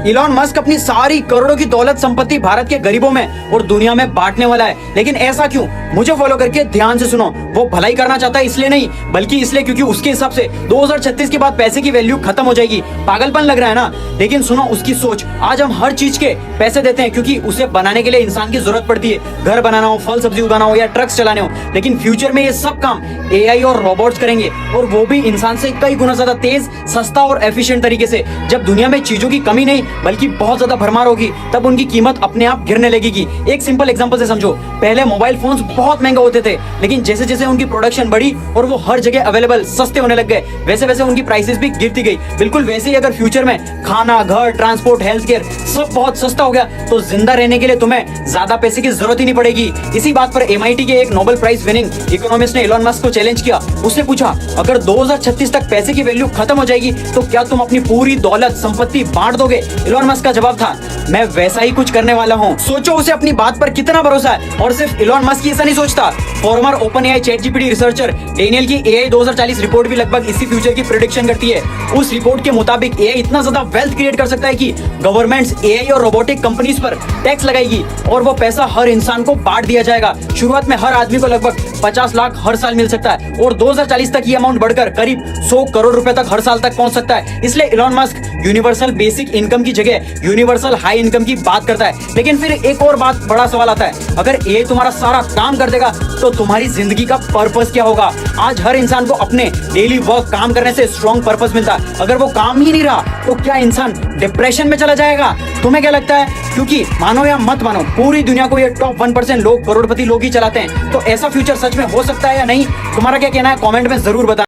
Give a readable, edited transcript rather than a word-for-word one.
Elon Musk अपनी सारी करोड़ों की दौलत संपत्ति भारत के गरीबों में और दुनिया में बांटने वाला है, लेकिन ऐसा क्यों? मुझे फॉलो करके ध्यान से सुनो। वो भलाई करना चाहता है इसलिए नहीं, बल्कि इसलिए क्योंकि उसके हिसाब से 2036 के बाद पैसे की वैल्यू खत्म हो जाएगी। पागलपन लग रहा है ना? लेकिन सुनो उसकी सोच। आज हम हर चीज के पैसे देते हैं क्योंकि उसे बनाने के लिए इंसान की जरूरत पड़ती है। घर बनाना हो, फल सब्जी उगाना हो या ट्रक्स चलाने हो, लेकिन फ्यूचर में ये सब काम एआई और रोबोट्स करेंगे, और वो भी इंसान से कई गुना ज्यादा तेज, सस्ता और एफिशिएंट तरीके से। जब दुनिया में चीजों की कमी नहीं बल्कि बहुत ज्यादा भरमार होगी, तब उनकी कीमत अपने आप गिरने लगेगी। एक सिंपल एग्जांपल से समझो। पहले मोबाइल फोन्स बहुत महंगे होते थे, लेकिन जैसे जैसे उनकी प्रोडक्शन बढ़ी और वो हर जगह अवेलेबल सस्ते होने लग गए, वैसे वैसे उनकी प्राइसेस भी गिरती गई। बिल्कुल वैसे ही अगर फ्यूचर में खाना, घर, ट्रांसपोर्ट, हेल्थ केयर सब बहुत सस्ता हो गया, तो जिंदा रहने के लिए तुम्हें ज्यादा पैसे की जरूरत ही नहीं पड़ेगी। इसी बात पर MIT के एक नोबेल प्राइज विनिंग इकोनॉमिस्ट ने इलॉन मस्क को चैलेंज किया। उसने पूछा, अगर 2036 तक पैसे की वैल्यू खत्म हो जाएगी तो क्या तुम अपनी पूरी दौलत संपत्ति बांट दोगे? इलॉन मस्क का जवाब था, मैं वैसा ही कुछ करने वाला हूँ। सोचो उसे अपनी बात पर कितना भरोसा है। और सिर्फ इलॉन मस्क ही ऐसा नहीं सोचता। Farmer OpenAI ChatGPT researcher Daniel की AI 2040 रिपोर्ट भी लगभग इसी फ्यूचर की प्रेडिक्शन करती है। उस रिपोर्ट के मुताबिक AI इतना ज्यादा वेल्थ क्रिएट कर सकता है कि गवर्नमेंट्स AI और रोबोटिक कंपनीज पर टैक्स लगाएगी और वो पैसा हर इंसान को बांट दिया जाएगा। शुरुआत में हर आदमी को लगभग 50 लाख हर साल मिल सकता है, और 2040 तक ये अमाउंट बढ़कर करीब 100 करोड़ रुपए तक हर साल तक पहुंच सकता है। इसलिए Elon Musk universal basic income की जगह यूनिवर्सल हाई इनकम की बात करता है। लेकिन फिर एक और बात, बड़ा सवाल आता है, अगर ये तुम्हारा सारा काम कर देगा तो तुम्हारी जिंदगी का पर्पस क्या होगा? आज हर इंसान को अपने डेली वर्क काम करने से स्ट्रॉन्ग पर्पस मिलता है। अगर वो काम ही नहीं रहा तो क्या इंसान डिप्रेशन में चला जाएगा? तुम्हें क्या लगता है? क्योंकि मानो या मत मानो, पूरी दुनिया को ये टॉप 1% लोग, करोड़पति लोग ही चलाते हैं। तो ऐसा फ्यूचर सच में हो सकता है या नहीं? तुम्हारा क्या कहना है? कमेंट में जरूर बताना।